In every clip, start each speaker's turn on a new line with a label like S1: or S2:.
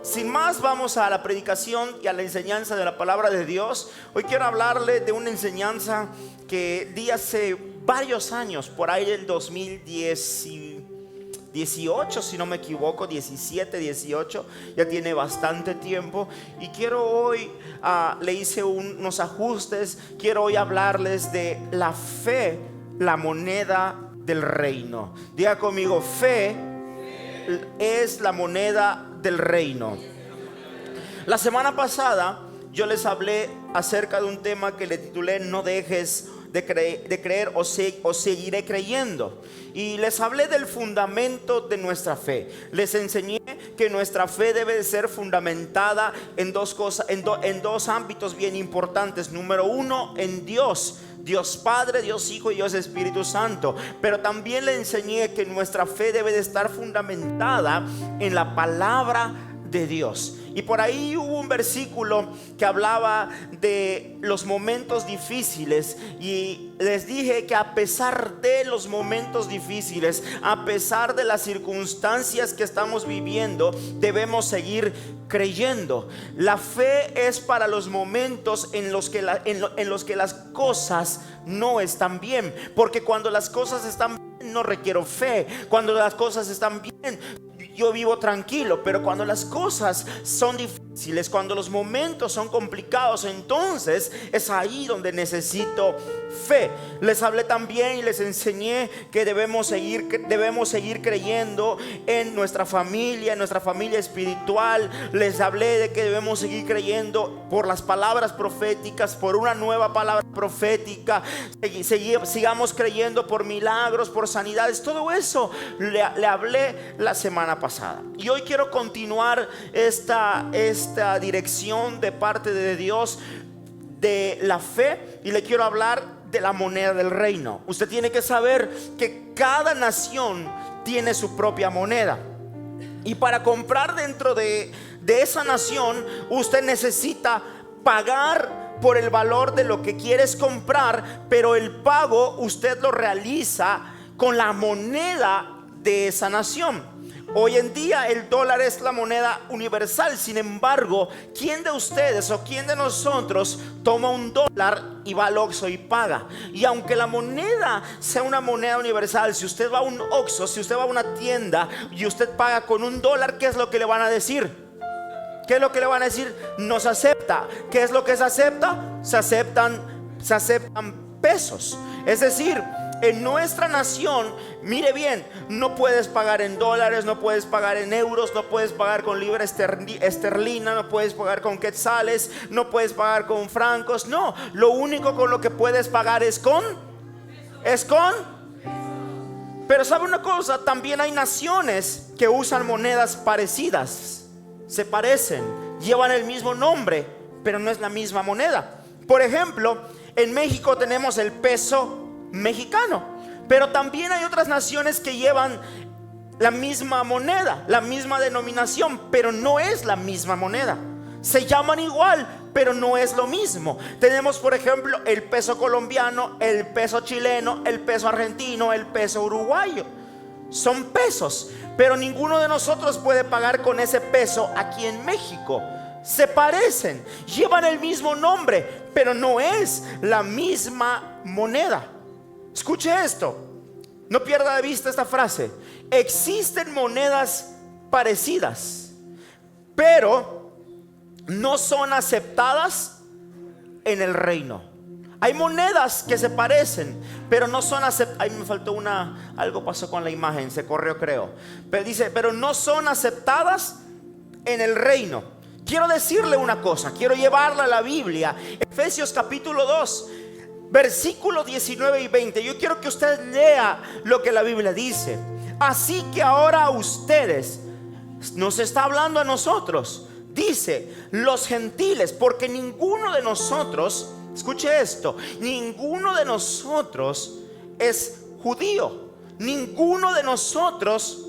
S1: Sin más, vamos a la predicación y a la enseñanza de la palabra de Dios. Hoy quiero hablarle de una enseñanza que di hace varios años, por ahí del 2018, si no me equivoco, 17, 18, ya tiene bastante tiempo. Y quiero hoy, le hice unos ajustes, quiero hoy hablarles de la fe, la moneda del reino. Diga conmigo, fe es la moneda del reino. La semana pasada yo les hablé acerca de un tema que le titulé No dejes de creer o seguiré creyendo. Y les hablé del fundamento de nuestra fe. Les enseñé que nuestra fe debe de ser fundamentada en dos cosas, en dos ámbitos bien importantes. Número uno, en Dios Padre, Dios Hijo y Dios Espíritu Santo. Pero también le enseñé que nuestra fe debe de estar fundamentada en la palabra de Dios. Y por ahí hubo un versículo que hablaba de los momentos difíciles, y les dije que a pesar de los momentos difíciles, a pesar de las circunstancias que estamos viviendo, debemos seguir creyendo. La fe es para los momentos en los que las cosas no están bien, porque cuando las cosas están bien no requiero fe. Cuando las cosas están bien yo vivo tranquilo, pero cuando las cosas son difíciles, cuando los momentos son complicados, entonces es ahí donde necesito fe. Les hablé también y les enseñé que debemos seguir creyendo en nuestra familia espiritual. Les hablé de que debemos seguir creyendo por las palabras proféticas, por una nueva palabra profética. Sigamos creyendo por milagros, por sanidades. Todo eso le hablé la semana pasada. Y hoy quiero continuar esta dirección de parte de Dios de la fe, y le quiero hablar de la moneda del reino. Usted tiene que saber que cada nación tiene su propia moneda, y para comprar dentro de esa nación usted necesita pagar por el valor de lo que quieres comprar, pero el pago usted lo realiza con la moneda de esa nación. Hoy en día el dólar es la moneda universal. Sin embargo, ¿quién de ustedes o quién de nosotros toma un dólar y va al Oxxo y paga? Y aunque la moneda sea una moneda universal, si usted va a un Oxxo, si usted va a una tienda y usted paga con un dólar, ¿qué es lo que le van a decir? ¿Qué es lo que le van a decir? No se acepta. ¿Qué es lo que se acepta? Se aceptan pesos. Es decir, en nuestra nación, mire bien, no puedes pagar en dólares, no puedes pagar en euros, no puedes pagar con libra esterlina, no puedes pagar con quetzales, no puedes pagar con francos. No, lo único con lo que puedes pagar es con. Pero ¿sabe una cosa? También hay naciones que usan monedas parecidas. Se parecen, llevan el mismo nombre, pero no es la misma moneda. Por ejemplo, en México tenemos el peso mexicano, pero también hay otras naciones que llevan la misma moneda, la misma denominación, pero no es la misma moneda. Se llaman igual, pero no es lo mismo. Tenemos, por ejemplo, el peso colombiano, el peso chileno, el peso argentino, el peso uruguayo. Son pesos, pero ninguno de nosotros puede pagar con ese peso aquí en México. Se parecen, llevan el mismo nombre, pero no es la misma moneda. Escuche esto, no pierda de vista esta frase. Existen monedas parecidas, pero no son aceptadas en el reino. Hay monedas que se parecen, pero no son aceptadas. Ahí me faltó algo pasó con la imagen, se corrió creo. Pero dice, pero no son aceptadas en el reino. Quiero decirle una cosa, quiero llevarla a la Biblia. Efesios capítulo 2, versículos 19 y 20. Yo quiero que usted lea lo que la Biblia dice. Así que ahora ustedes, nos está hablando a nosotros, dice los gentiles, porque ninguno de nosotros, escuche esto, ninguno de nosotros es judío, ninguno de nosotros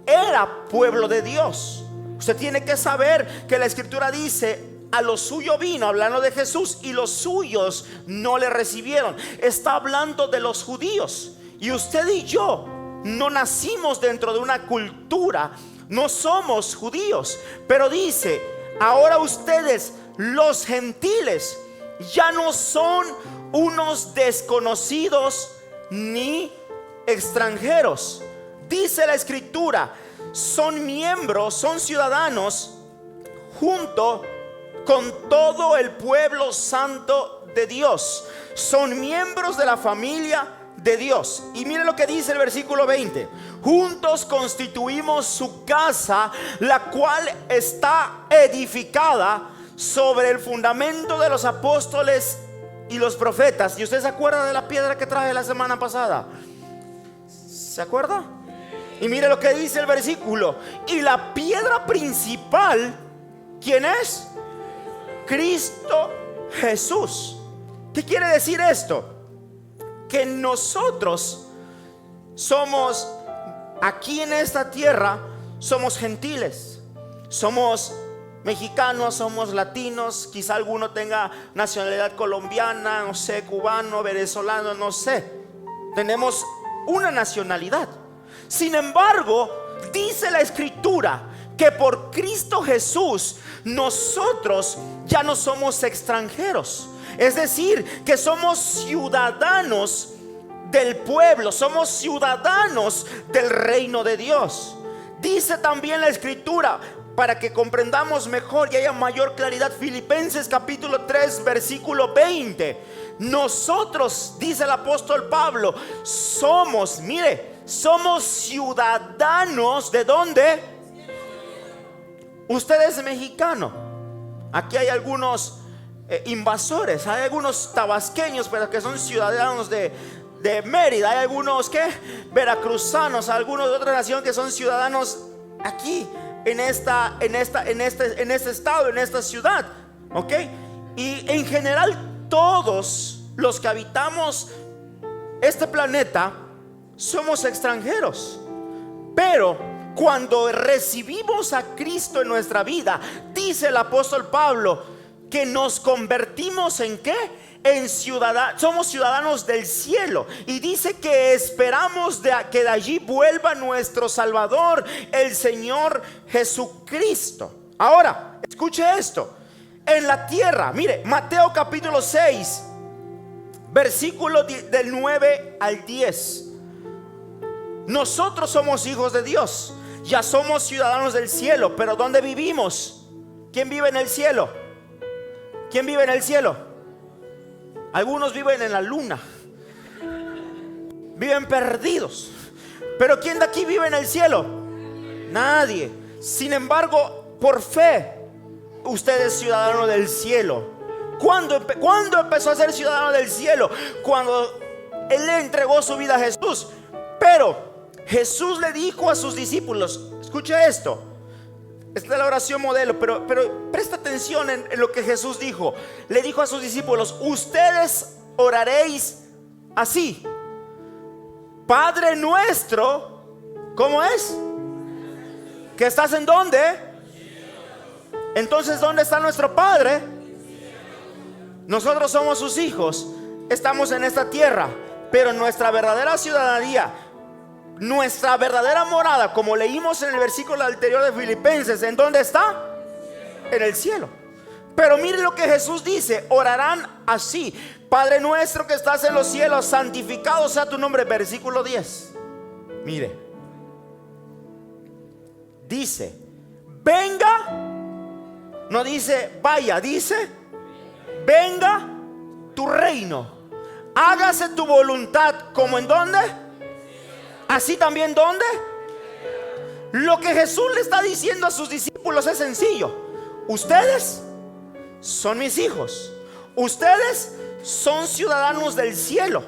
S1: era pueblo de Dios. Usted tiene que saber que la escritura dice: a lo suyo vino, hablando de Jesús, y los suyos no le recibieron. Está hablando de los judíos. Y usted y yo no nacimos dentro de una cultura no somos judíos, pero dice, ahora ustedes, los gentiles, ya no son unos desconocidos ni extranjeros. Dice la escritura, son miembros, son ciudadanos junto con todo el pueblo santo de Dios. Son miembros de la familia de Dios. Y mire lo que dice el versículo 20: juntos constituimos su casa, la cual está edificada sobre el fundamento de los apóstoles y los profetas. ¿Y usted se acuerda de la piedra que traje la semana pasada? ¿Se acuerda? Y mire lo que dice el versículo: y la piedra principal, ¿quién es? Cristo Jesús. ¿Qué quiere decir esto? Que nosotros somos, aquí en esta tierra, somos gentiles, somos mexicanos, somos latinos, quizá alguno tenga nacionalidad colombiana, no sé, cubano, venezolano, no sé. Tenemos una nacionalidad. Sin embargo, dice la escritura que por Cristo Jesús nosotros ya no somos extranjeros. Es decir, que somos ciudadanos del pueblo, somos ciudadanos del reino de Dios. Dice también la escritura, para que comprendamos mejor y haya mayor claridad, Filipenses capítulo 3 versículo 20. Nosotros, dice el apóstol Pablo, somos, mire, somos ciudadanos ¿de dónde? Usted es mexicano. Aquí hay algunos invasores, hay algunos tabasqueños, pero que son ciudadanos de Mérida. Hay algunos que veracruzanos, algunos de otra nación que son ciudadanos aquí en este estado, en esta ciudad, ¿ok? Y en general todos los que habitamos este planeta somos extranjeros. Pero cuando recibimos a Cristo en nuestra vida, dice el apóstol Pablo que nos convertimos ¿en qué? En ciudadanos, somos ciudadanos del cielo. Y dice que esperamos que de allí vuelva nuestro Salvador, el Señor Jesucristo. Ahora, escuche esto. En la tierra, mire, Mateo capítulo 6 versículo del 9 al 10. Nosotros somos hijos de Dios, ya somos ciudadanos del cielo. Pero ¿dónde vivimos? ¿Quién vive en el cielo? ¿Quién vive en el cielo? Algunos viven en la luna, viven perdidos. Pero ¿quién de aquí vive en el cielo? Nadie. Sin embargo, por fe, usted es ciudadano del cielo. ¿Cuándo empezó a ser ciudadano del cielo? Cuando Él le entregó su vida a Jesús. Pero Jesús le dijo a sus discípulos, escuche esto, esta es la oración modelo, pero presta atención en lo que Jesús dijo. Le dijo a sus discípulos: ustedes oraréis así: Padre nuestro, ¿cómo es? ¿Que estás en dónde? Entonces, ¿dónde está nuestro Padre? Nosotros somos sus hijos, estamos en esta tierra, pero nuestra verdadera ciudadanía, nuestra verdadera morada, como leímos en el versículo anterior de Filipenses, ¿en dónde está? En el cielo. Pero mire lo que Jesús dice: orarán así: Padre nuestro que estás en los cielos, santificado sea tu nombre. Versículo 10. Mire, dice: venga. No dice vaya, dice venga tu reino, hágase tu voluntad, como en dónde, así también ¿dónde? Lo que Jesús le está diciendo a sus discípulos es sencillo: ustedes son mis hijos, ustedes son ciudadanos del cielo,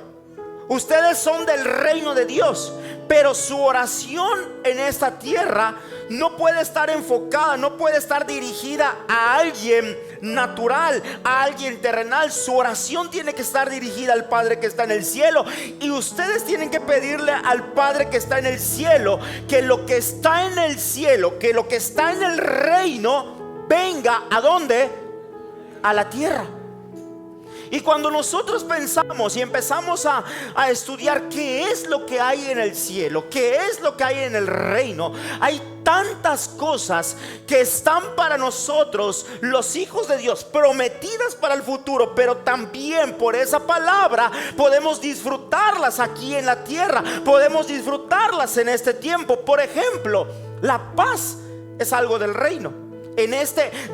S1: ustedes son del reino de Dios. Pero su oración en esta tierra no puede estar enfocada, no puede estar dirigida a alguien natural, a alguien terrenal. Su oración tiene que estar dirigida al Padre que está en el cielo. Y ustedes tienen que pedirle al Padre que está en el cielo que lo que está en el cielo, que lo que está en el reino, venga ¿a dónde? A la tierra. Y cuando nosotros pensamos y empezamos a estudiar qué es lo que hay en el cielo, qué es lo que hay en el reino, hay tantas cosas que están para nosotros, los hijos de Dios, prometidas para el futuro, pero también por esa palabra podemos disfrutarlas aquí en la tierra, podemos disfrutarlas en este tiempo. Por ejemplo, la paz es algo del reino.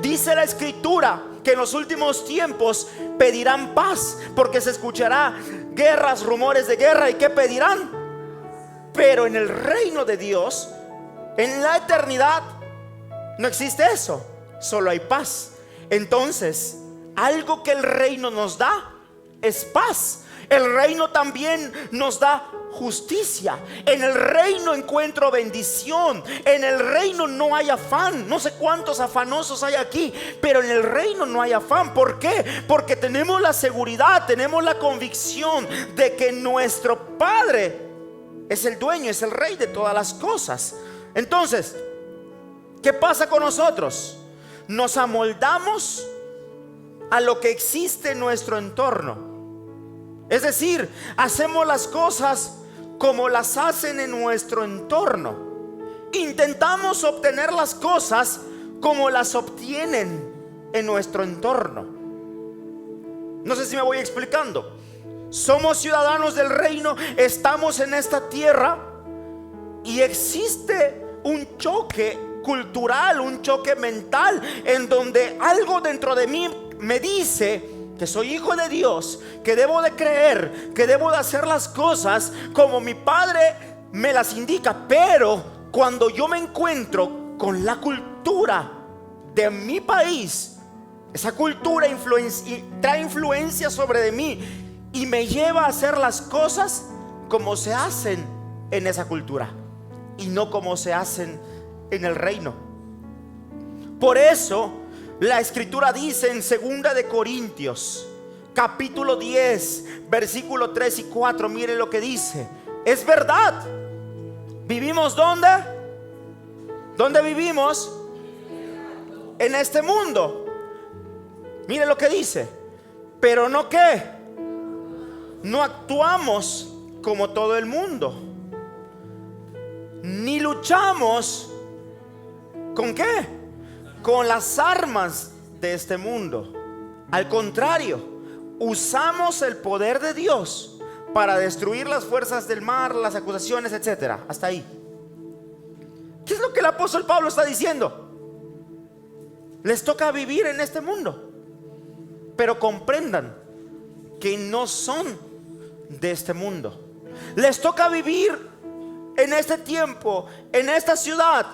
S1: Dice la escritura que en los últimos tiempos pedirán paz, porque se escuchará guerras, rumores de guerra. ¿Y qué pedirán? Pero en el reino de Dios, en la eternidad, no existe eso, solo hay paz. Entonces, algo que el reino nos da es paz. El reino también nos da justicia. En el reino encuentro bendición. En el reino no hay afán. No sé cuántos afanosos hay aquí, pero en el reino no hay afán. ¿Por qué? Porque tenemos la seguridad, tenemos la convicción de que nuestro Padre es el dueño, es el rey de todas las cosas. Entonces, ¿qué pasa con nosotros? Nos amoldamos a lo que existe en nuestro entorno. Es decir, hacemos las cosas como las hacen en nuestro entorno. Intentamos obtener las cosas como las obtienen en nuestro entorno. No sé si me voy explicando. Somos ciudadanos del reino, estamos en esta tierra y existe un choque cultural, un choque mental, en donde algo dentro de mí me dice que soy hijo de Dios, que debo de creer, que debo de hacer las cosas como mi Padre me las indica. Pero cuando yo me encuentro con la cultura de mi país, esa cultura trae influencia sobre de mí y me lleva a hacer las cosas como se hacen en esa cultura y no como se hacen en el reino. Por eso la escritura dice en 2 de Corintios capítulo 10 versículo 3 y 4, mire lo que dice. Es verdad, vivimos ¿dónde? ¿Dónde vivimos? En este mundo. Mire lo que dice. Pero no ¿qué? No actuamos como todo el mundo, ni luchamos ¿con qué? Con las armas de este mundo. Al contrario, usamos el poder de Dios para destruir las fuerzas del mal, las acusaciones, etcétera. Hasta ahí. ¿Qué es lo que el apóstol Pablo está diciendo? Les toca vivir en este mundo, pero comprendan que no son de este mundo. Les toca vivir en este tiempo, en esta ciudad,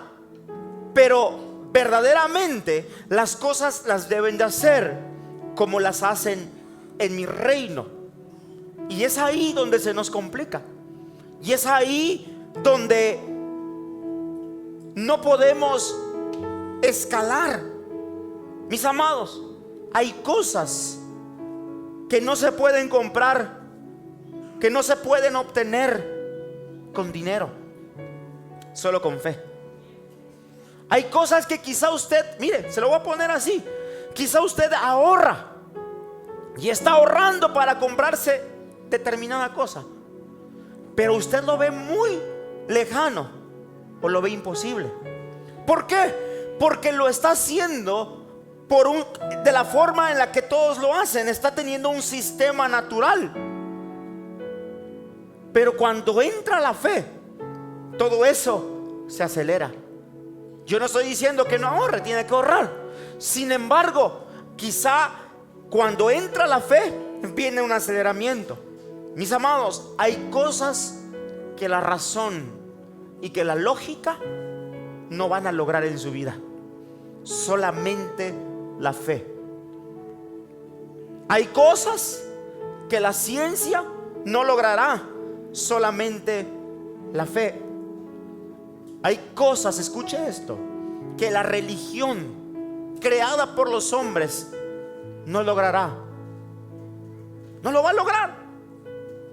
S1: pero verdaderamente las cosas las deben de hacer como las hacen en mi reino. Y es ahí donde se nos complica. Y es ahí donde no podemos escalar. Mis amados, hay cosas que no se pueden comprar, que no se pueden obtener con dinero, solo con fe. Hay cosas que quizá usted, mire, se lo voy a poner así, quizá usted ahorra y está ahorrando para comprarse determinada cosa, pero usted lo ve muy lejano o lo ve imposible. ¿Por qué? Porque lo está haciendo de la forma en la que todos lo hacen. Está teniendo un sistema natural. Pero cuando entra la fe, todo eso se acelera. Yo no estoy diciendo que no ahorre, tiene que ahorrar. Sin embargo, quizá cuando entra la fe viene un aceleramiento. Mis amados, hay cosas que la razón y que la lógica no van a lograr en su vida. Solamente la fe. Hay cosas que la ciencia no logrará. Solamente la fe. Hay cosas, escuche esto, que la religión creada por los hombres no logrará. No lo va a lograr.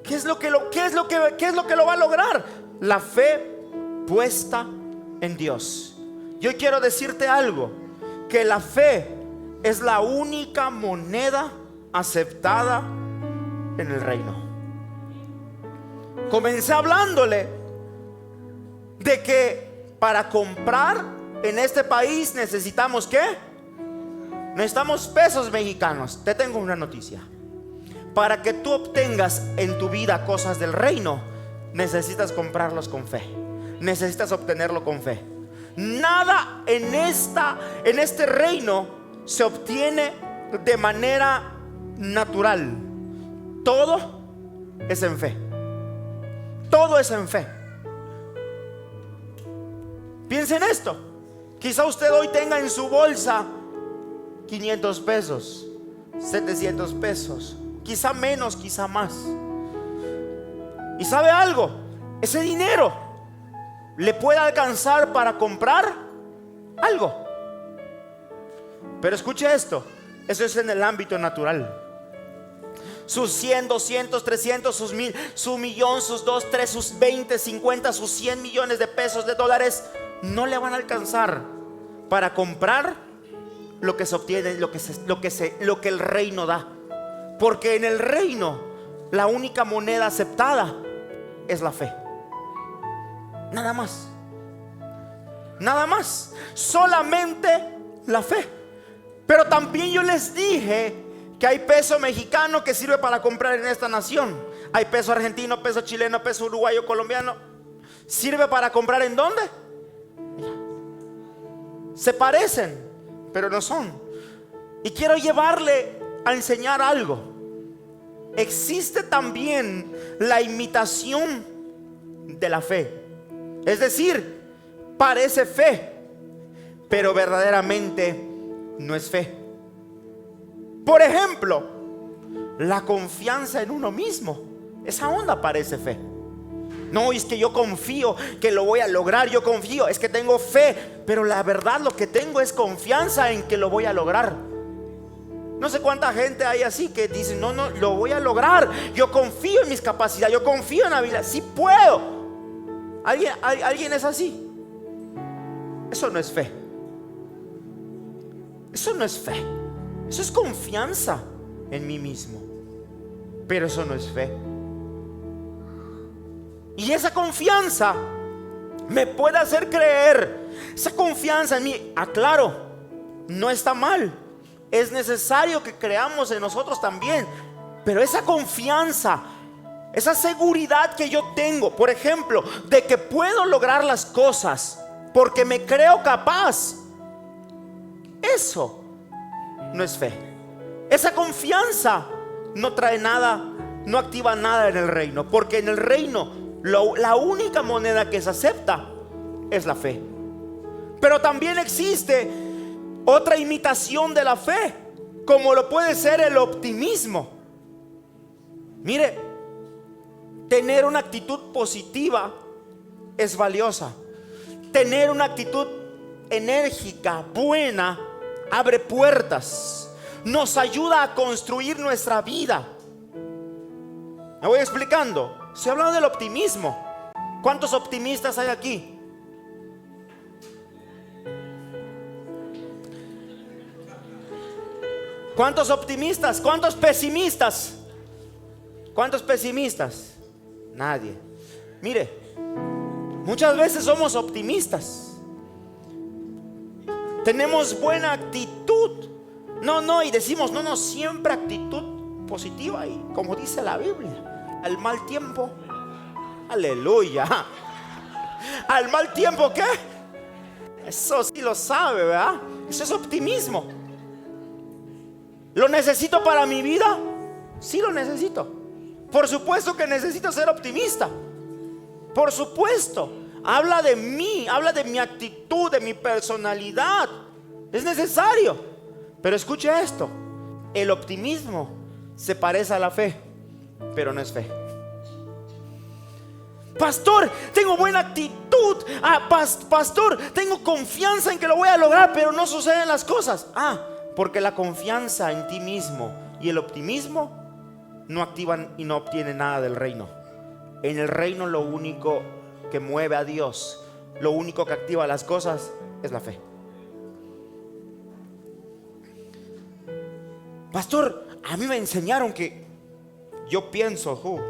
S1: ¿Qué es lo que lo va a lograr? La fe puesta en Dios. Yo quiero decirte algo, que la fe es la única moneda aceptada en el reino. Comencé hablándole de que para comprar en este país necesitamos ¿qué? Necesitamos pesos mexicanos. Te tengo una noticia. Para que tú obtengas en tu vida cosas del reino, necesitas comprarlos con fe. Necesitas obtenerlo con fe. Nada en este reino se obtiene de manera natural. Todo es en fe. Todo es en fe. Piensa en esto. Quizá usted hoy tenga en su bolsa 500 pesos, 700 pesos, quizá menos, quizá más. ¿Y sabe algo? Ese dinero le puede alcanzar para comprar algo. Pero escuche esto, eso es en el ámbito natural. Sus 100, 200, 300, sus 1000, su millón, sus 2, 3, sus 20, 50, sus 100 millones de pesos, de dólares, no le van a alcanzar para comprar lo que se obtiene, lo que el reino da. Porque en el reino la única moneda aceptada es la fe. Nada más. Nada más. Solamente la fe. Pero también yo les dije que hay peso mexicano que sirve para comprar en esta nación. Hay peso argentino, peso chileno, peso uruguayo, colombiano. ¿Sirve para comprar en dónde? Se parecen, pero no son. Y quiero llevarle a enseñar algo. Existe también la imitación de la fe. Es decir, parece fe, pero verdaderamente no es fe. Por ejemplo, la confianza en uno mismo. Esa onda parece fe. No, es que yo confío que lo voy a lograr. Yo confío, es que tengo fe. Pero la verdad lo que tengo es confianza en que lo voy a lograr. No sé cuánta gente hay así que dice: no, lo voy a lograr. Yo confío en mis capacidades, yo confío en la vida. Sí puedo. ¿Alguien es así? Eso no es fe. Eso no es fe. Eso es confianza en mí mismo. Pero eso no es fe. Y esa confianza me puede hacer creer. Esa confianza en mí, aclaro, no está mal. Es necesario que creamos en nosotros también. Pero esa confianza, esa seguridad que yo tengo, por ejemplo, de que puedo lograr las cosas porque me creo capaz, eso no es fe. Esa confianza no trae nada, no activa nada en el reino. Porque en el reino la única moneda que se acepta es la fe. Pero también existe otra imitación de la fe, como lo puede ser el optimismo. Mire, tener una actitud positiva es valiosa. Tener una actitud enérgica, buena, abre puertas, nos ayuda a construir nuestra vida. Me voy explicando. Estoy hablando del optimismo. ¿Cuántos optimistas hay aquí? ¿Cuántos optimistas? ¿Cuántos pesimistas? ¿Cuántos pesimistas? Nadie. Mire, muchas veces somos optimistas. Tenemos buena actitud. Y decimos, siempre actitud positiva. Y como dice la Biblia, al mal tiempo, aleluya. Al mal tiempo, ¿qué? Eso sí lo sabe, ¿verdad? Eso es optimismo. ¿Lo necesito para mi vida? Sí lo necesito. Por supuesto que necesito ser optimista. Por supuesto. Habla de mí, habla de mi actitud, de mi personalidad. Es necesario. Pero escuche esto. El optimismo se parece a la fe, pero no es fe. Pastor, tengo buena actitud. Pastor, tengo confianza en que lo voy a lograr, pero no suceden las cosas. Porque la confianza en ti mismo y el optimismo no activan y no obtienen nada del reino. En el reino lo único que mueve a Dios, lo único que activa las cosas es la fe. Pastor, a mí me enseñaron que yo pienso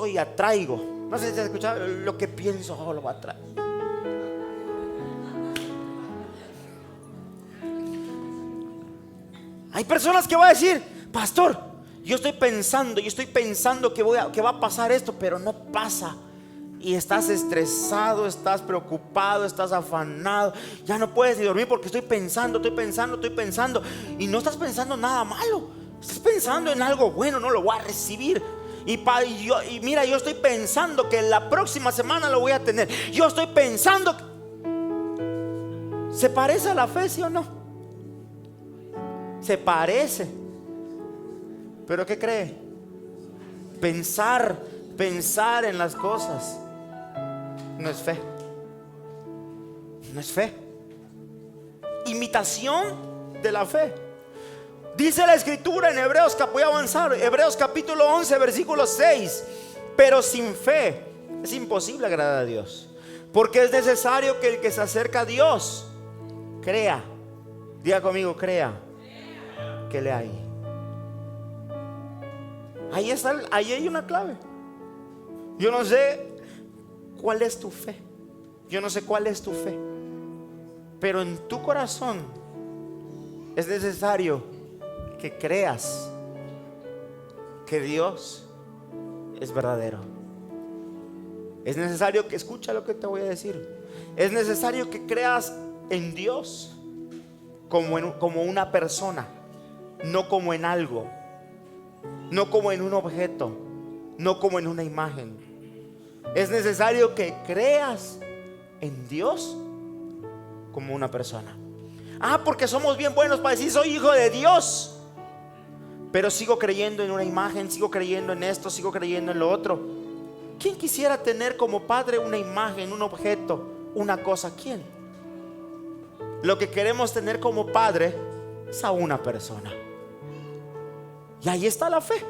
S1: y atraigo. No sé si has escuchado, lo que pienso lo va a traer. Hay personas que van a decir: pastor, yo estoy pensando que va a pasar esto, pero no pasa. Y estás estresado, estás preocupado, estás afanado, ya no puedes ni dormir porque estoy pensando. Y no estás pensando nada malo, estás pensando en algo bueno. No lo voy a recibir. Y mira, yo estoy pensando que la próxima semana lo voy a tener. Yo estoy pensando. ¿Se parece a la fe, sí o no? Se parece. ¿Pero qué cree? Pensar en las cosas no es fe. No es fe. Imitación de la fe. Dice la escritura en Hebreos, voy a avanzar, Hebreos capítulo 11 versículo 6: pero sin fe es imposible agradar a Dios, porque es necesario que el que se acerca a Dios crea. Diga conmigo: crea que le hay. Ahí hay una clave. Yo no sé cuál es tu fe. Yo no sé cuál es tu fe, pero en tu corazón es necesario que creas que Dios es verdadero. Es necesario que, escucha lo que te voy a decir, es necesario que creas en Dios como una persona, no como en algo, no como en un objeto, no como en una imagen. Es necesario que creas en Dios como una persona. Porque somos bien buenos para decir soy hijo de Dios, pero sigo creyendo en una imagen, sigo creyendo en esto, sigo creyendo en lo otro. ¿Quién quisiera tener como padre una imagen, un objeto, una cosa? ¿Quién? Lo que queremos tener como padre es a una persona. Y ahí está la fe.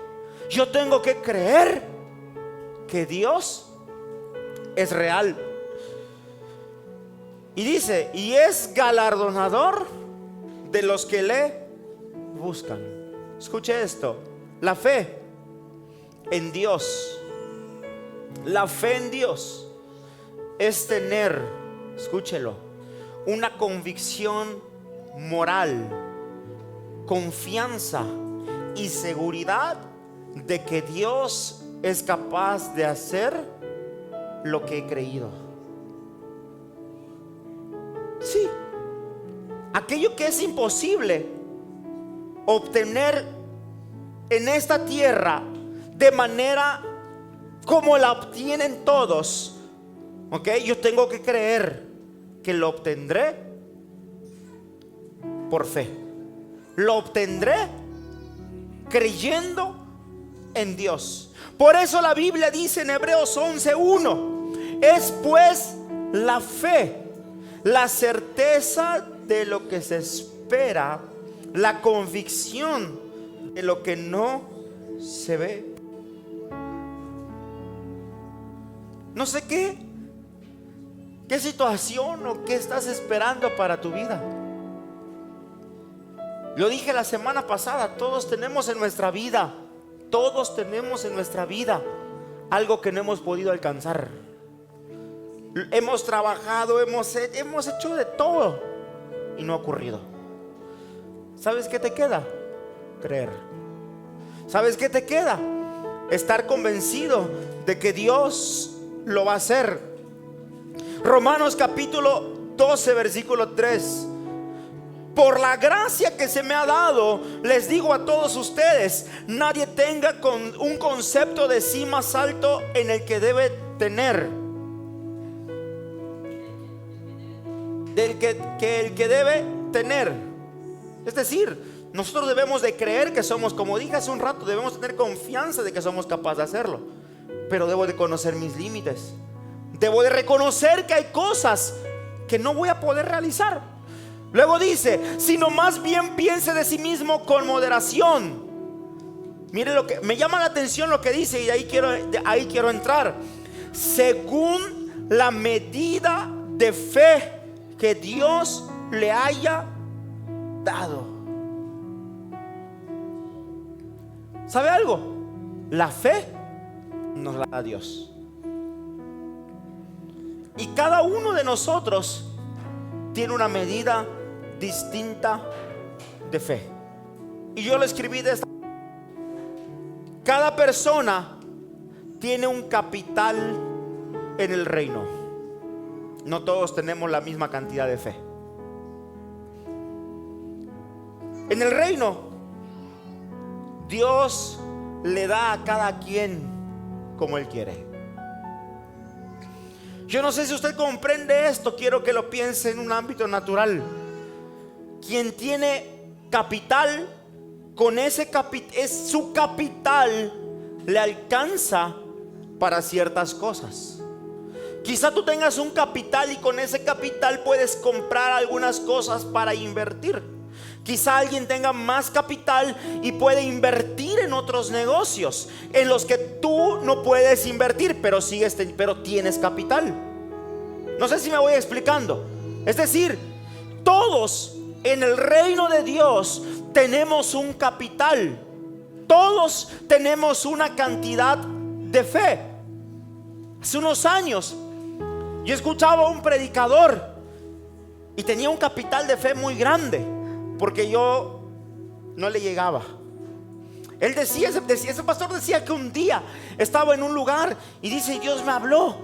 S1: Yo tengo que creer que Dios es real. Y dice: y es galardonador de los que le buscan. Escuche esto: la fe en Dios, la fe en Dios es tener, escúchelo, una convicción moral, confianza y seguridad de que Dios es capaz de hacer lo que he creído. Sí, aquello que es imposible obtener en esta tierra de manera como la obtienen todos, ¿ok? Yo tengo que creer que lo obtendré por fe. Lo obtendré creyendo en Dios. Por eso la Biblia dice en Hebreos 11:1: es pues la fe la certeza de lo que se espera, la convicción de lo que no se ve. No sé qué situación o qué estás esperando para tu vida. Lo dije la semana pasada: todos tenemos en nuestra vida algo que no hemos podido alcanzar. Hemos trabajado, hemos hecho de todo y no ha ocurrido. ¿Sabes qué te queda? Creer. ¿Sabes qué te queda? Estar convencido de que Dios lo va a hacer. Romanos capítulo 12 versículo 3: por la gracia que se me ha dado, les digo a todos ustedes, nadie tenga un concepto de sí más alto en el que debe tener del que el que debe tener. Es decir, nosotros debemos de creer que somos, como dije hace un rato, debemos tener confianza de que somos capaces de hacerlo. Pero debo de conocer mis límites. Debo de reconocer que hay cosas que no voy a poder realizar. Luego dice: sino más bien piense de sí mismo con moderación. Mire lo que me llama la atención, lo que dice, y ahí quiero entrar. Según la medida de fe que Dios le haya dado. ¿Sabe algo? La fe nos la da Dios. Y cada uno de nosotros tiene una medida distinta de fe. Y yo lo escribí de esta: cada persona tiene un capital en el reino. No todos tenemos la misma cantidad de fe. En el reino, Dios le da a cada quien como Él quiere. Yo no sé si usted comprende esto. Quiero que lo piense en un ámbito natural. Quien tiene capital, con ese es su capital, le alcanza para ciertas cosas. Quizá tú tengas un capital y con ese capital puedes comprar algunas cosas para invertir. Quizá alguien tenga más capital y puede invertir en otros negocios en los que tú no puedes invertir, pero tienes capital. No sé si me voy explicando. Es decir, todos en el reino de Dios tenemos un capital. Todos tenemos una cantidad de fe. Hace unos años yo escuchaba a un predicador y tenía un capital de fe muy grande, porque yo no le llegaba. Él decía, ese pastor decía que un día estaba en un lugar y dice: Dios me habló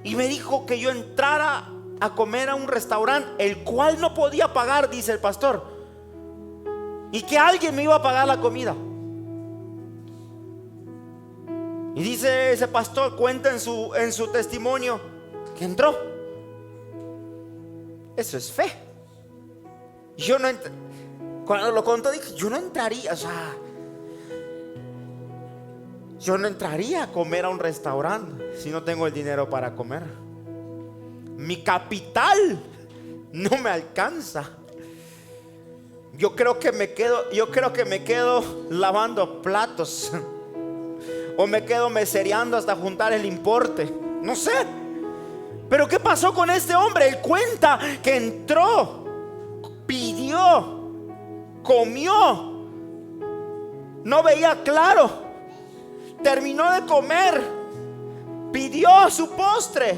S1: y me dijo que yo entrara a comer a un restaurante, el cual no podía pagar, dice el pastor, y que alguien me iba a pagar la comida. Y dice ese pastor, cuenta en su testimonio, que entró. Eso es fe. Yo no cuando lo contó dije: yo no entraría, yo no entraría a comer a un restaurante si no tengo el dinero para comer. Mi capital no me alcanza. Yo creo que me quedo lavando platos, o me quedo mesereando hasta juntar el importe. No sé. Pero ¿qué pasó con este hombre? Él cuenta que entró, pidió, comió, no veía claro, terminó de comer, pidió su postre,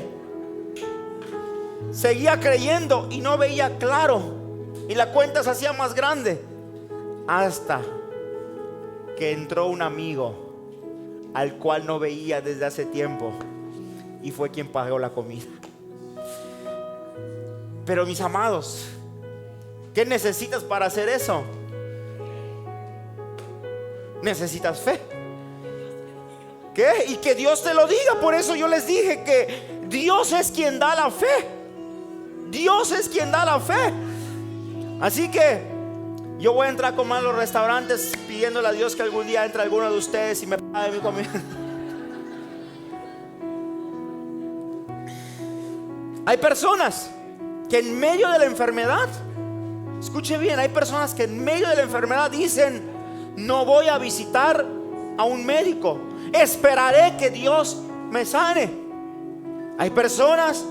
S1: seguía creyendo y no veía claro, y la cuenta se hacía más grande, hasta que entró un amigo al cual no veía desde hace tiempo, y fue quien pagó la comida. Pero mis amados, ¿qué necesitas para hacer eso? Necesitas fe. ¿Qué? Y que Dios te lo diga. Por eso yo les dije que Dios es quien da la fe. Dios es quien da la fe. Así que yo voy a entrar con más a los restaurantes, pidiéndole a Dios que algún día entre alguno de ustedes y me pague mi comida. Hay personas que en medio de la enfermedad, escuche bien, hay personas que en medio de la enfermedad dicen: no voy a visitar a un médico, esperaré que Dios me sane. Hay personas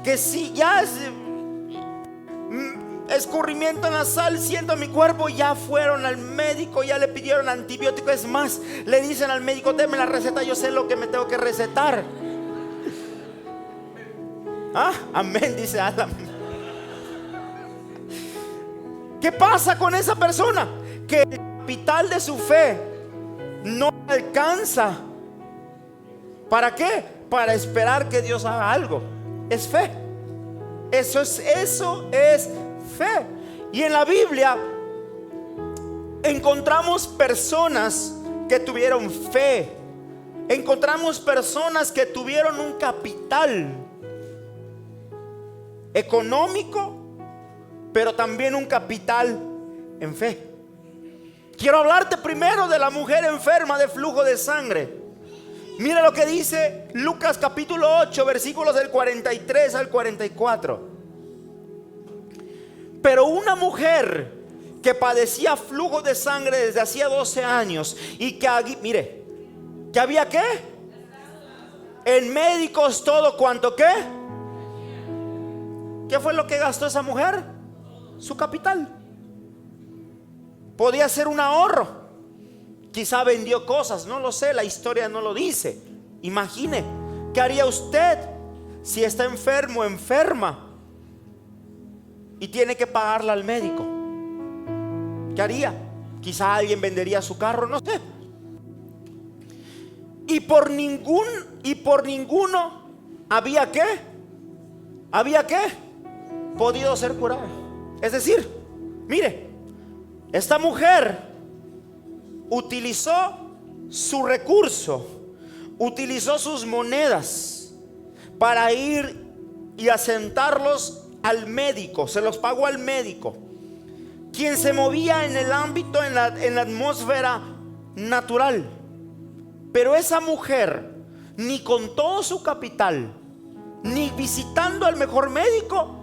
S1: que si ya es escurrimiento nasal, siento mi cuerpo, ya fueron al médico, ya le pidieron antibiótico. Es más, le dicen al médico: deme la receta, yo sé lo que me tengo que recetar. Amén, dice Alan. ¿Qué pasa con esa persona? Que el capital de su fe no alcanza. ¿Para qué? Para esperar que Dios haga algo. Es fe. Eso es fe. Y en la Biblia encontramos personas que tuvieron fe. Encontramos personas que tuvieron un capital económico, pero también un capital en fe. Quiero hablarte primero de la mujer enferma de flujo de sangre. Mira lo que dice Lucas capítulo 8, versículos del 43 al 44. Pero una mujer que padecía flujo de sangre desde hacía 12 años y que mire, que había ¿qué? En médicos todo cuanto ¿qué? ¿Qué fue lo que gastó esa mujer? Su capital. Podía ser un ahorro. quizá vendió cosas, no lo sé, la historia no lo dice. Imagine, ¿qué haría usted si está enfermo o enferma y tiene que pagarla al médico? ¿Qué haría? Quizá alguien vendería su carro, no sé. Y por ninguno había podido ser curado. Es decir, mire, esta mujer utilizó su recurso, utilizó sus monedas para ir y asentarlos al médico, se los pagó al médico, quien se movía en el ámbito, en la atmósfera natural. Pero esa mujer, ni con todo su capital, ni visitando al mejor médico,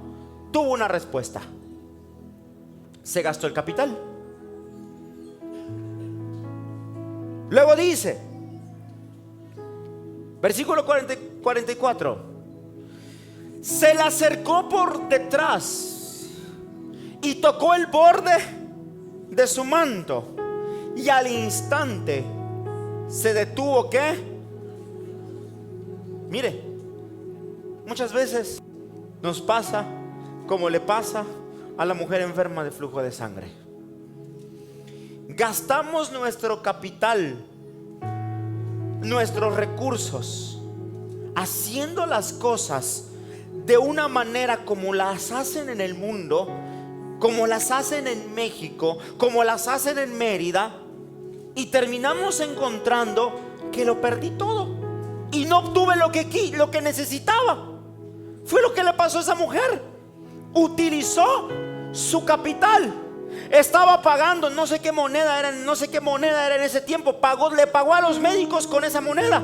S1: tuvo una respuesta. Se gastó el capital. Luego dice, versículo 44, se le acercó por detrás y tocó el borde de su manto, y al instante se detuvo. ¿Qué? Mire, muchas veces nos pasa como le pasa a la mujer enferma de flujo de sangre. Gastamos nuestro capital, nuestros recursos, haciendo las cosas de una manera como las hacen en el mundo, como las hacen en México, como las hacen en Mérida, y terminamos encontrando que lo perdí todo y no obtuve lo que necesitaba. Fue lo que le pasó a esa mujer. Utilizó su capital. Estaba pagando no sé qué moneda era en ese tiempo. Le pagó a los médicos con esa moneda.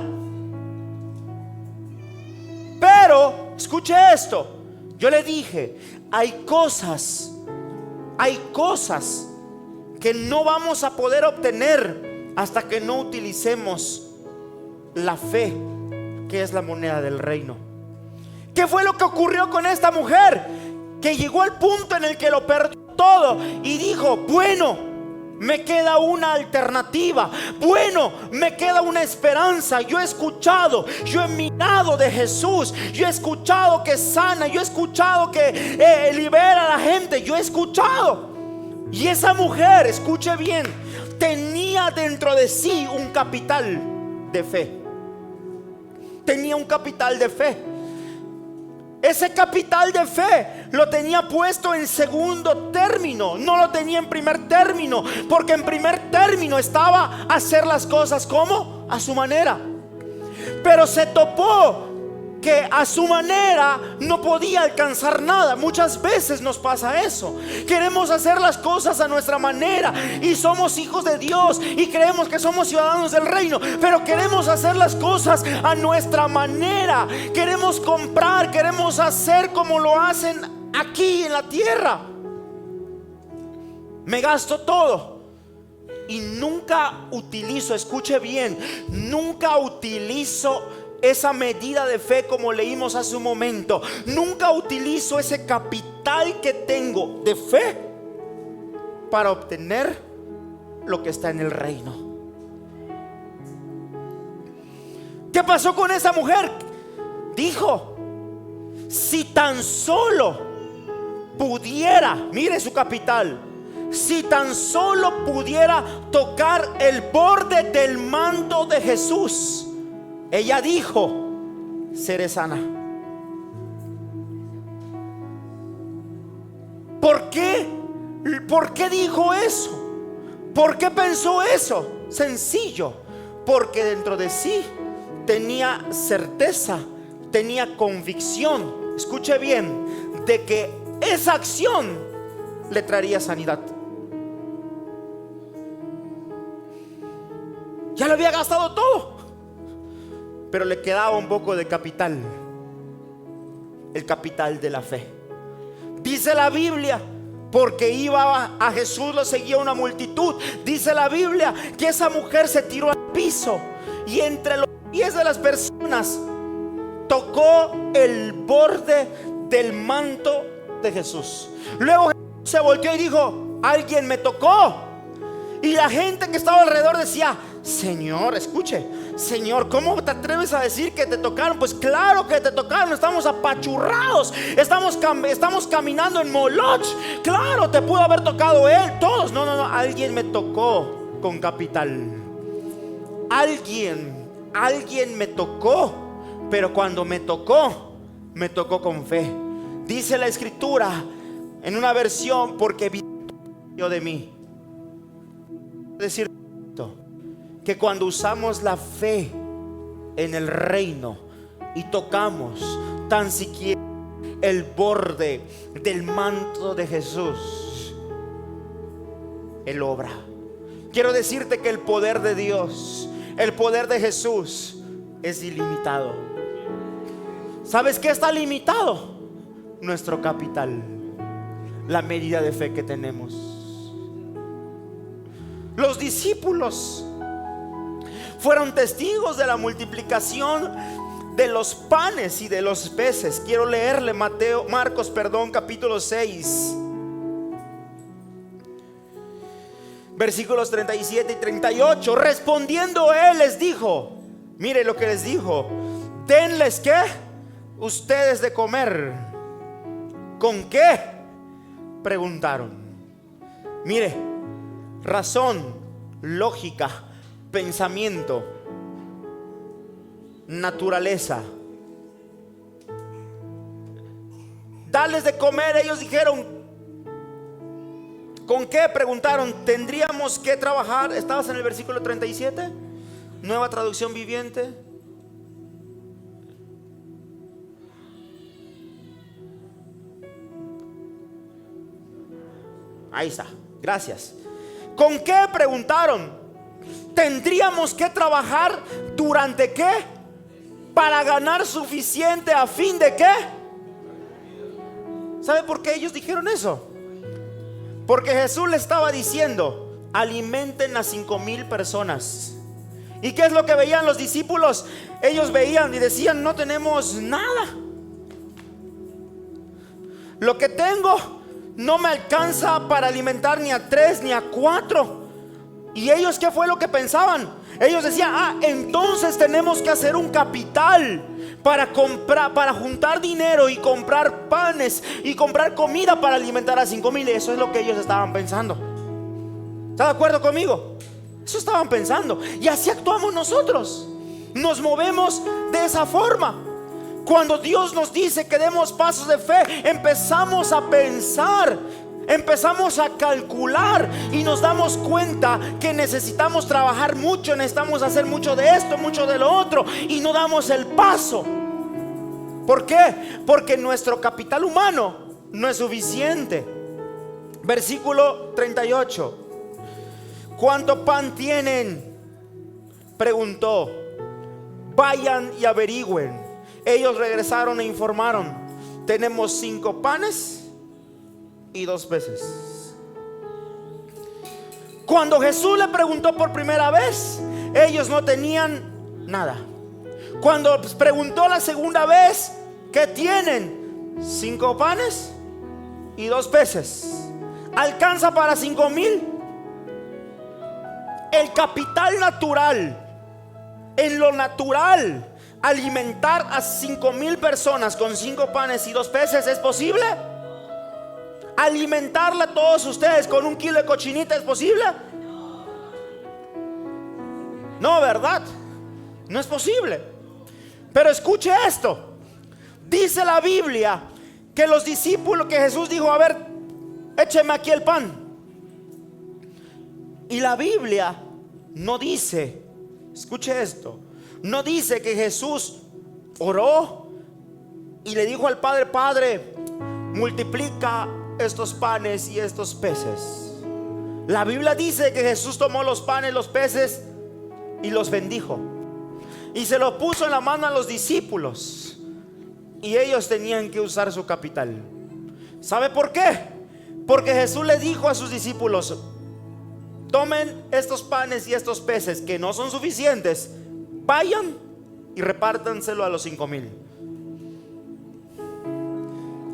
S1: Pero escuche esto, yo le dije, hay cosas que no vamos a poder obtener hasta que no utilicemos la fe, que es la moneda del reino. ¿Qué fue lo que ocurrió con esta mujer? Que llegó al punto en el que lo perdió todo y dijo, bueno, me queda una alternativa, bueno, me queda una esperanza. Yo he escuchado, yo he mirado de Jesús, yo he escuchado que sana, yo he escuchado que libera a la gente, yo he escuchado. Y esa mujer, escuche bien, tenía dentro de sí un capital de fe. Tenía un capital de fe. Ese capital de fe lo tenía puesto en segundo término, no lo tenía en primer término, porque en primer término estaba hacer las cosas como a su manera. Pero se topó que a su manera no podía alcanzar nada. Muchas veces nos pasa eso. Queremos hacer las cosas a nuestra manera y somos hijos de Dios y creemos que somos ciudadanos del reino, pero queremos hacer las cosas a nuestra manera. Queremos comprar, queremos hacer como lo hacen aquí en la tierra. Me gasto todo y nunca utilizo, escuche bien, nunca utilizo esa medida de fe como leímos hace un momento. Nunca utilizo ese capital que tengo de fe para obtener lo que está en el reino. ¿Qué pasó con esa mujer? Dijo, si tan solo pudiera, mire su capital, si tan solo pudiera tocar el borde del manto de Jesús, ella dijo, seré sana. ¿Por qué? ¿Por qué dijo eso? ¿Por qué pensó eso? Sencillo, porque dentro de sí tenía certeza, tenía convicción, escuche bien, de que esa acción le traería sanidad. Ya lo había gastado todo, pero le quedaba un poco de capital, el capital de la fe. Dice la Biblia, porque iba a Jesús, lo seguía una multitud. Dice la Biblia que esa mujer se tiró al piso y entre los pies de las personas tocó el borde del manto de Jesús. Luego Jesús se volteó y dijo, alguien me tocó. Y la gente que estaba alrededor decía: Señor, escuche, Señor, ¿cómo te atreves a decir que te tocaron? Pues claro que te tocaron, estamos apachurrados, estamos caminando en Moloch. Claro, te pudo haber tocado él, todos. No, alguien me tocó con capital. Alguien me tocó, pero cuando me tocó con fe. Dice la escritura en una versión: porque vio de mí. Decir que cuando usamos la fe en el reino y tocamos tan siquiera el borde del manto de Jesús, Él obra. Quiero decirte que el poder de Dios, el poder de Jesús es ilimitado. ¿Sabes qué está limitado? Nuestro capital, la medida de fe que tenemos. Los discípulos fueron testigos de la multiplicación de los panes y de los peces. Quiero leerle Marcos, capítulo 6, versículos 37 y 38. Respondiendo él les dijo, mire lo que les dijo: denles ¿qué? Ustedes de comer. ¿Con qué? Preguntaron. Mire, razón, lógica, pensamiento, naturaleza. Darles de comer. Ellos dijeron: ¿con qué? Preguntaron. Tendríamos que trabajar. ¿Estabas en el versículo 37? Nueva traducción viviente. Ahí está, gracias. ¿Con qué? Preguntaron. Tendríamos que trabajar durante ¿qué? Para ganar suficiente a fin de ¿qué? ¿Sabe por qué ellos dijeron eso? Porque Jesús le estaba diciendo: alimenten a 5,000 personas. ¿Y qué es lo que veían los discípulos? Ellos veían y decían: no tenemos nada. Lo que tengo no me alcanza para alimentar ni a 3 ni a 4. ¿Y ellos qué fue lo que pensaban? Ellos decían: entonces tenemos que hacer un capital para comprar, para juntar dinero y comprar panes y comprar comida para alimentar a 5,000. Eso es lo que ellos estaban pensando. ¿Está de acuerdo conmigo? Eso estaban pensando. Y así actuamos nosotros. Nos movemos de esa forma. Cuando Dios nos dice que demos pasos de fe, empezamos a pensar, empezamos a calcular y nos damos cuenta que necesitamos trabajar mucho, necesitamos hacer mucho de esto, mucho de lo otro, y no damos el paso. ¿Por qué? Porque nuestro capital humano no es suficiente. Versículo 38. ¿Cuánto pan tienen? Preguntó. Vayan y averigüen. Ellos regresaron e informaron: tenemos 5 panes y 2 peces. Cuando Jesús le preguntó por primera vez, ellos no tenían nada. Cuando preguntó la segunda vez, ¿qué tienen? 5 panes y 2 peces. ¿Alcanza para 5,000? El capital natural, en lo natural, alimentar a 5,000 personas con 5 panes y 2 peces, ¿es posible? Alimentarla a todos ustedes con 1 kilo de cochinita, ¿es posible? No, ¿verdad? No es posible. Pero escuche esto. Dice la Biblia que los discípulos, que Jesús dijo: a ver, écheme aquí el pan. Y la Biblia no dice, escuche esto, no dice que Jesús oró y le dijo al Padre: Padre, multiplica estos panes y estos peces. La Biblia dice que Jesús tomó los panes, los peces y los bendijo y se los puso en la mano a los discípulos, y ellos tenían que usar su capital. ¿Sabe por qué? Porque Jesús le dijo a sus discípulos: tomen estos panes y estos peces que no son suficientes, vayan y repártanselo a los 5,000.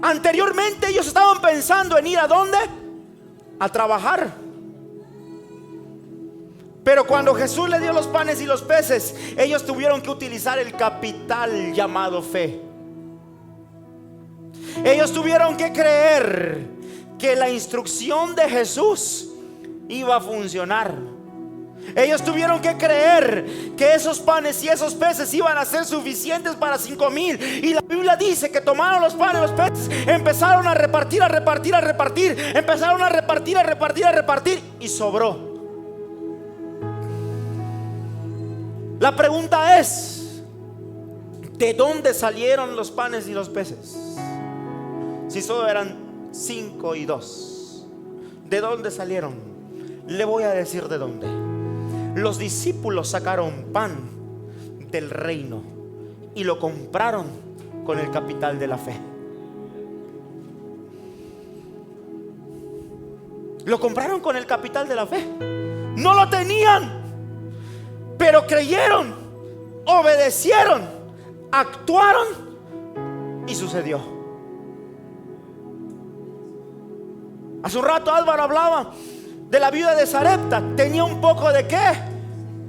S1: Anteriormente ellos estaban pensando en ir ¿a dónde? A trabajar. Pero cuando Jesús le dio los panes y los peces, ellos tuvieron que utilizar el capital llamado fe. Ellos tuvieron que creer que la instrucción de Jesús iba a funcionar. Ellos tuvieron que creer que esos panes y esos peces iban a ser suficientes para 5,000. Y la Biblia dice que tomaron los panes y los peces, empezaron a repartir, empezaron a repartir y sobró. La pregunta es: ¿de dónde salieron los panes y los peces? Si solo eran 5 y 2, ¿de dónde salieron? Le voy a decir de dónde. Los discípulos sacaron pan del reino y lo compraron con el capital de la fe. Lo compraron con el capital de la fe. No lo tenían, pero creyeron, obedecieron, actuaron y sucedió. Hace un rato Álvaro hablaba de la viuda de Sarepta. Tenía un poco de ¿qué?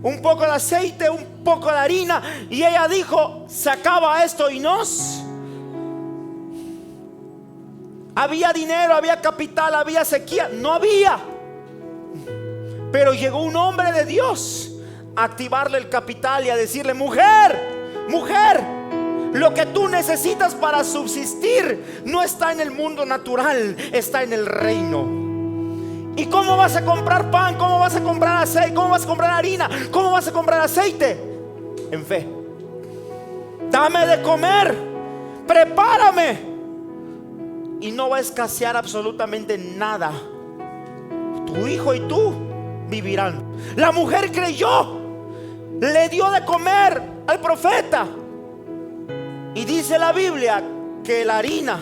S1: Un poco de aceite, un poco de harina, y ella dijo: se acaba esto y nos. Había dinero, había capital, había sequía. No había. Pero llegó un hombre de Dios a activarle el capital y a decirle: mujer, lo que tú necesitas para subsistir no está en el mundo natural, está en el reino. ¿Y cómo vas a comprar pan? ¿Cómo vas a comprar aceite? ¿Cómo vas a comprar harina? ¿Cómo vas a comprar aceite? En fe. Dame de comer, prepárame, y no va a escasear absolutamente nada. Tu hijo y tú vivirán. La mujer creyó, le dio de comer al profeta, y dice la Biblia que la harina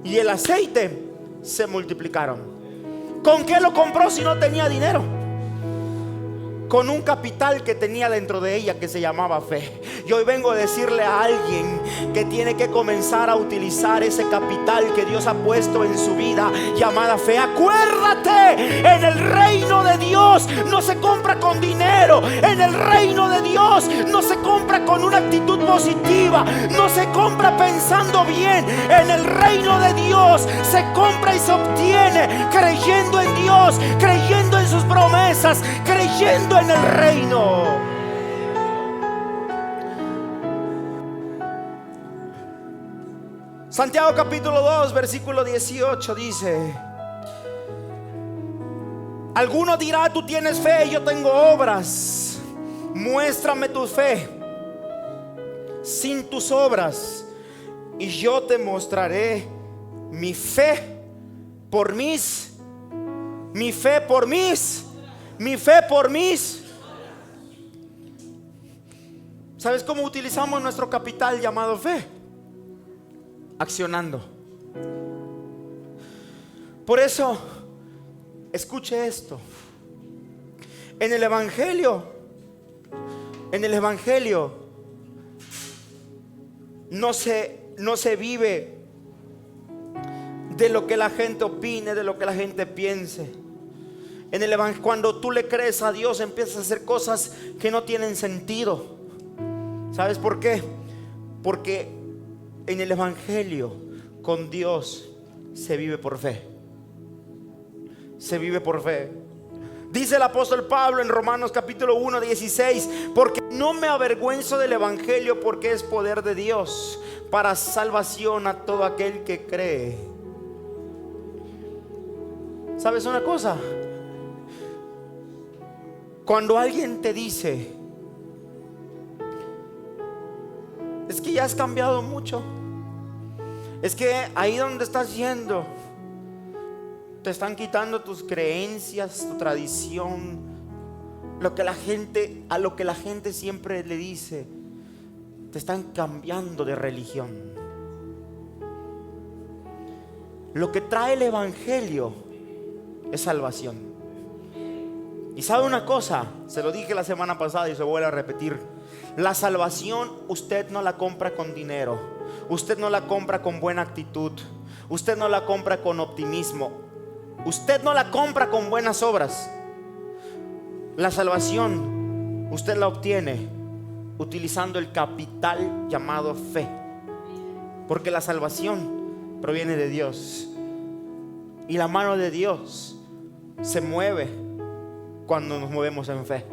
S1: y el aceite se multiplicaron. ¿Con qué lo compró si no tenía dinero? Con un capital que tenía dentro de ella, que se llamaba fe. Y hoy vengo a decirle a alguien que tiene que comenzar a utilizar ese capital que Dios ha puesto en su vida, llamada fe. Acuérdate, en el reino de Dios no se compra con dinero. En el reino de Dios no se compra con una actitud positiva, no se compra pensando bien. En el reino de Dios se compra y se obtiene creyendo en Dios, creyendo en sus promesas, creyendo en el reino. Santiago capítulo 2 versículo 18 dice: alguno dirá: tú tienes fe y yo tengo obras. Muéstrame tu fe sin tus obras, y yo te mostraré mi fe por mis. ¿Sabes cómo utilizamos nuestro capital llamado fe? Accionando. Por eso, escuche esto. En el Evangelio no se vive de lo que la gente opine, de lo que la gente piense. En el Evangelio, cuando tú le crees a Dios, empiezas a hacer cosas que no tienen sentido. ¿Sabes por qué? Porque en el Evangelio con Dios se vive por fe. Se vive por fe. Dice el apóstol Pablo en Romanos capítulo 1, 16: porque no me avergüenzo del Evangelio, porque es poder de Dios para salvación a todo aquel que cree. ¿Sabes una cosa? Cuando alguien te dice: es que ya has cambiado mucho, es que ahí donde estás yendo te están quitando tus creencias, tu tradición, a lo que la gente siempre le dice, te están cambiando de religión. Lo que trae el Evangelio es salvación. Y sabe una cosa, se lo dije la semana pasada y se vuelve a repetir: la salvación usted no la compra con dinero, usted no la compra con buena actitud, usted no la compra con optimismo, usted no la compra con buenas obras. La salvación usted la obtiene utilizando el capital llamado fe, porque la salvación proviene de Dios y la mano de Dios se mueve cuando nos movemos en fe.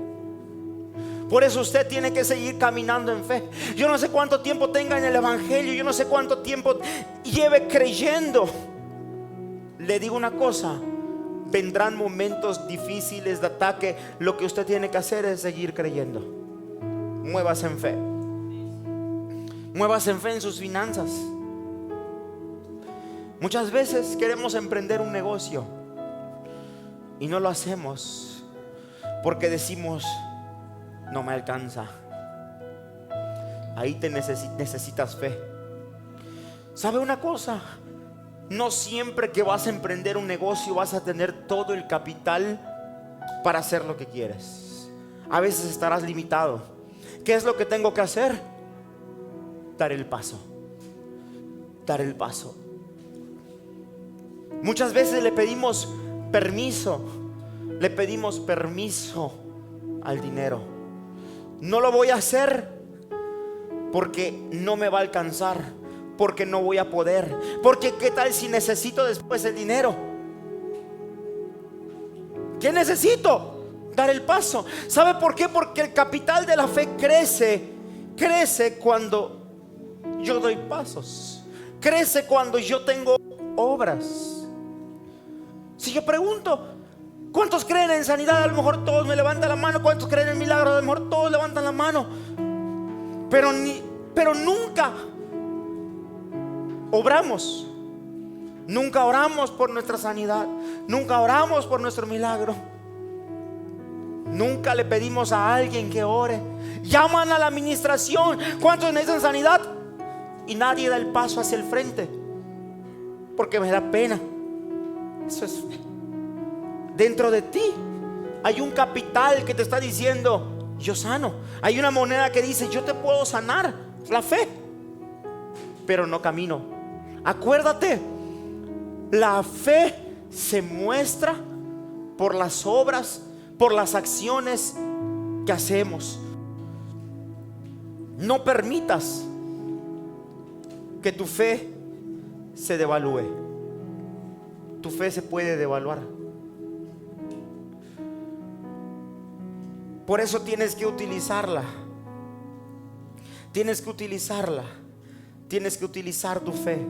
S1: Por eso usted tiene que seguir caminando en fe. Yo no sé cuánto tiempo tenga en el evangelio, yo no sé cuánto tiempo lleve creyendo. Le digo una cosa: vendrán momentos difíciles de ataque. Lo que usted tiene que hacer es seguir creyendo. Muévase en fe. Muévase en fe en sus finanzas. Muchas veces queremos emprender un negocio y no lo hacemos porque decimos: no me alcanza. Ahí te necesitas fe. ¿Sabe una cosa? No siempre que vas a emprender un negocio vas a tener todo el capital para hacer lo que quieres. A veces estarás limitado. ¿Qué es lo que tengo que hacer? Dar el paso. Dar el paso. Muchas veces le pedimos permiso al dinero. No lo voy a hacer porque no me va a alcanzar, porque no voy a poder, porque qué tal si necesito después el dinero. ¿Qué necesito? Dar el paso. ¿Sabe por qué? Porque el capital de la fe crece cuando yo doy pasos, crece cuando yo tengo obras. Si yo pregunto: ¿cuántos creen en sanidad? A lo mejor todos me levantan la mano. ¿Cuántos creen en milagros? A lo mejor todos levantan la mano. Pero nunca obramos. Nunca oramos por nuestra sanidad. Nunca oramos por nuestro milagro. Nunca le pedimos a alguien que ore. Llaman a la administración: ¿cuántos necesitan sanidad? Y nadie da el paso hacia el frente porque me da pena. Eso es fe. Dentro de ti hay un capital que te está diciendo: yo sano. Hay una moneda que dice: yo te puedo sanar. La fe. Pero no camino. Acuérdate, la fe se muestra por las obras, por las acciones que hacemos. No permitas que tu fe se devalúe. Tu fe se puede devaluar. Por eso tienes que utilizarla. Tienes que utilizarla. Tienes que utilizar tu fe.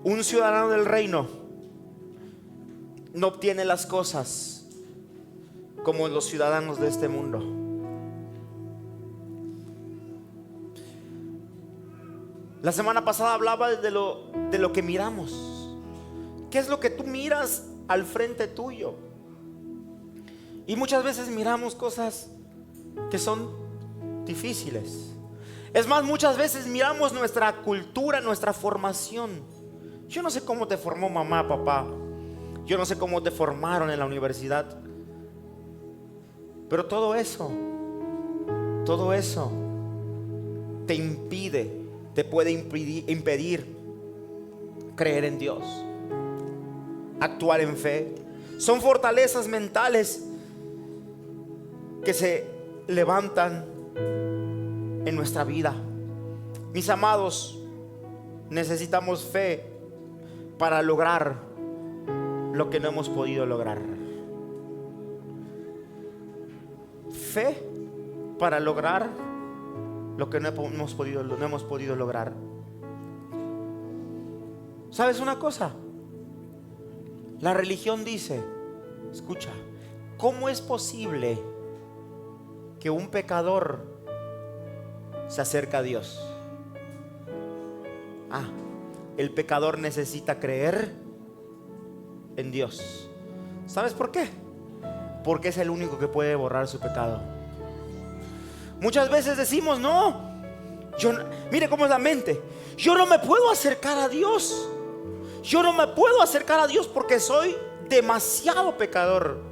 S1: Un ciudadano del reino no obtiene las cosas como los ciudadanos de este mundo. La semana pasada hablaba de lo que miramos. ¿Qué es lo que tú miras al frente tuyo? Y muchas veces miramos cosas que son difíciles. Es más, muchas veces miramos nuestra cultura, nuestra formación. Yo no sé cómo te formó mamá, papá. Yo no sé cómo te formaron en la universidad. Pero todo eso te puede impedir creer en Dios, actuar en fe. Son fortalezas mentales que se levantan en nuestra vida. Mis amados, necesitamos fe para lograr lo que no hemos podido lograr. Fe para lograr lo que no hemos podido lograr. ¿Sabes una cosa? La religión dice, escucha, ¿cómo es posible que un pecador se acerque a Dios? El pecador necesita creer en Dios. ¿Sabes por qué? Porque es el único que puede borrar su pecado. Muchas veces decimos, mire cómo es la mente. Yo no me puedo acercar a Dios. Yo no me puedo acercar a Dios porque soy demasiado pecador.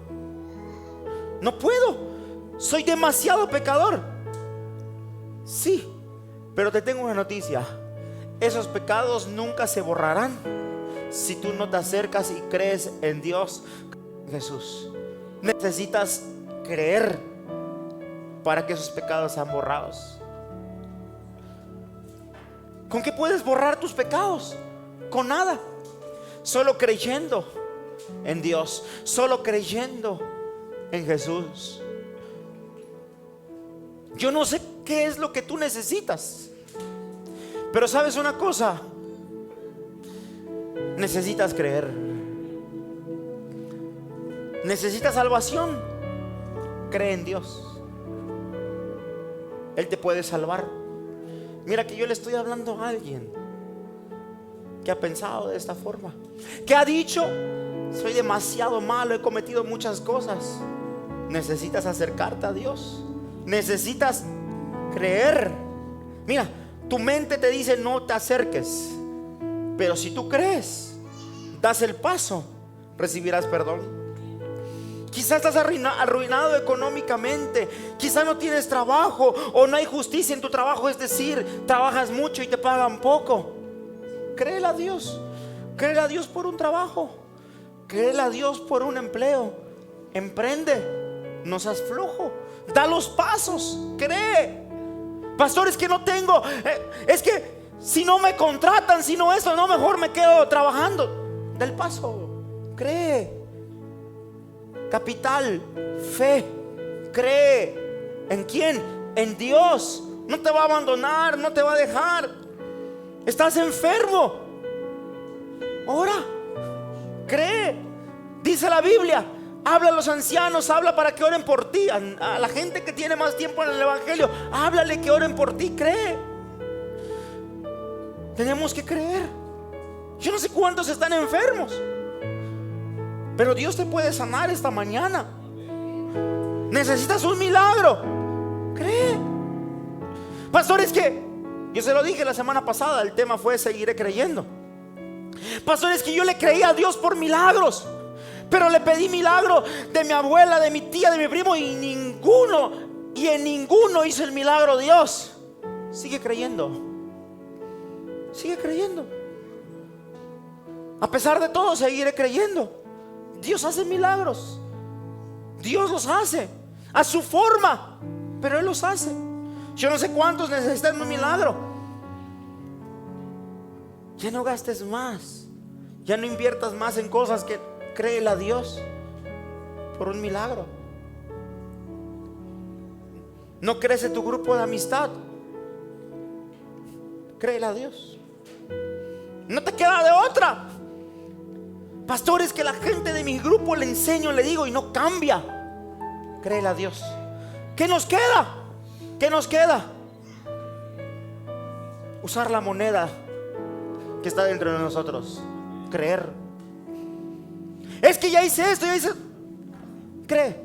S1: No puedo. Soy demasiado pecador. Sí, pero te tengo una noticia. Esos pecados nunca se borrarán si tú no te acercas y crees en Dios, Jesús. Necesitas creer para que esos pecados sean borrados. ¿Con qué puedes borrar tus pecados? Con nada. Solo creyendo en Dios, solo creyendo en Jesús. Yo no sé qué es lo que tú necesitas, pero sabes una cosa, necesitas creer. Necesitas salvación, cree en Dios. Él te puede salvar. Mira que yo le estoy hablando a alguien que ha pensado de esta forma, que ha dicho: soy demasiado malo, he cometido muchas cosas. Necesitas acercarte a Dios, necesitas creer. Mira, tu mente te dice no te acerques, pero si tú crees, das el paso, recibirás perdón. Quizás estás arruinado económicamente, quizás no tienes trabajo o no hay justicia en tu trabajo, es decir, trabajas mucho y te pagan poco. Créele a Dios, créele a Dios por un trabajo, créele a Dios por un empleo. Emprende, no seas flojo, da los pasos, cree. Pastor, es que no tengo, es que si no me contratan, si no eso, no, mejor me quedo trabajando. Da el paso, cree. Capital, fe, cree. ¿En quién? En Dios. No te va a abandonar, no te va a dejar. Estás enfermo, ora, cree. Dice la Biblia, habla a los ancianos, habla para que oren por ti. A la gente que tiene más tiempo en el evangelio, háblale que oren por ti, cree. Tenemos que creer. Yo no sé cuántos están enfermos, pero Dios te puede sanar esta mañana. Necesitas un milagro, cree. Pastor, es que yo se lo dije la semana pasada, el tema fue seguiré creyendo. Pastor, es que yo le creí a Dios por milagros, pero le pedí milagro de mi abuela, de mi tía, de mi primo, y en ninguno hizo el milagro Dios. Sigue creyendo, sigue creyendo. A pesar de todo, seguiré creyendo. Dios hace milagros, Dios los hace a su forma, pero Él los hace. Yo no sé cuántos necesitan un milagro. Ya no gastes más, ya no inviertas más en cosas, que créele a Dios por un milagro. No crece tu grupo de amistad, créele a Dios. No te queda de otra. Pastor, es que la gente de mi grupo le enseño, le digo y no cambia. Créele a Dios. ¿Qué nos queda? ¿Qué nos queda? Usar la moneda que está dentro de nosotros. Creer. Es que ya hice esto, ya hice. Cree.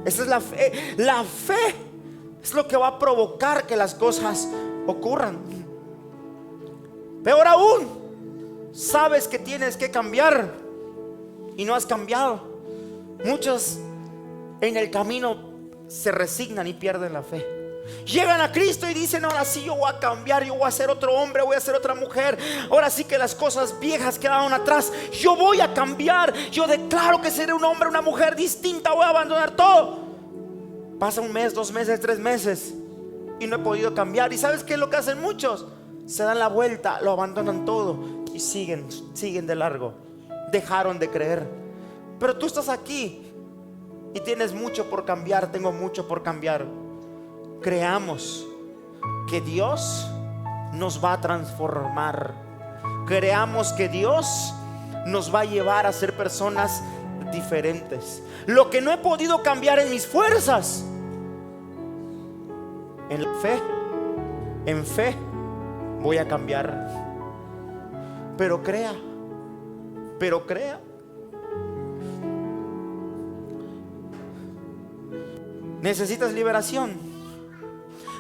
S1: Esa es la fe. La fe es lo que va a provocar que las cosas ocurran. Peor aún, sabes que tienes que cambiar y no has cambiado. Muchos en el camino se resignan y pierden la fe. Llegan a Cristo y dicen: ahora sí yo voy a cambiar, yo voy a ser otro hombre, voy a ser otra mujer. Ahora sí que las cosas viejas quedaron atrás, yo voy a cambiar, yo declaro que seré un hombre, una mujer distinta, voy a abandonar todo. Pasa un mes, 2 meses, 3 meses y no he podido cambiar. ¿Y sabes qué es lo que hacen muchos? Se dan la vuelta, lo abandonan todo y siguen de largo. Dejaron de creer. Pero tú estás aquí y tienes mucho por cambiar. Tengo mucho por cambiar. Creamos que Dios nos va a transformar. Creamos que Dios nos va a llevar a ser personas diferentes. Lo que no he podido cambiar en mis fuerzas, en fe voy a cambiar. Pero crea. Necesitas liberación.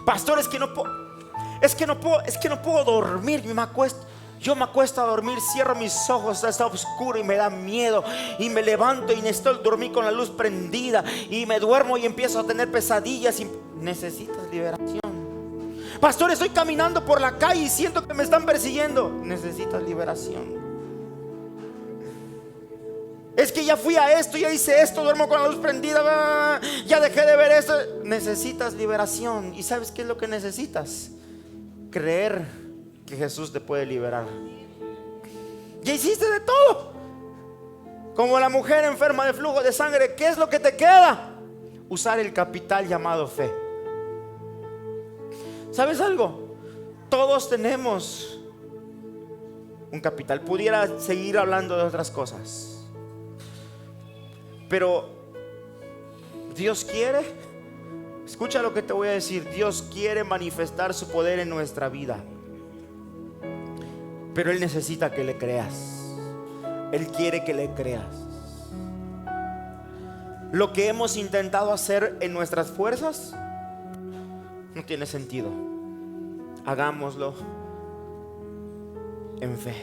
S1: Pastor, es que no puedo dormir. Yo me acuesto a dormir, cierro mis ojos, está oscuro y me da miedo, y me levanto y necesito dormir con la luz prendida, y me duermo y empiezo a tener pesadillas. Necesitas liberación. Pastor, estoy caminando por la calle y siento que me están persiguiendo. Necesitas liberación. Es que ya fui a esto, ya hice esto, duermo con la luz prendida, ya dejé de ver esto. Necesitas liberación. ¿Y sabes qué es lo que necesitas? Creer que Jesús te puede liberar. Ya hiciste de todo. Como la mujer enferma de flujo de sangre, ¿qué es lo que te queda? Usar el capital llamado fe. ¿Sabes algo? Todos tenemos un capital. Pudiera seguir hablando de otras cosas, pero Dios quiere, escucha lo que te voy a decir, Dios quiere manifestar su poder en nuestra vida, pero Él necesita que le creas. Él quiere que le creas. Lo que hemos intentado hacer en nuestras fuerzas no tiene sentido. Hagámoslo en fe.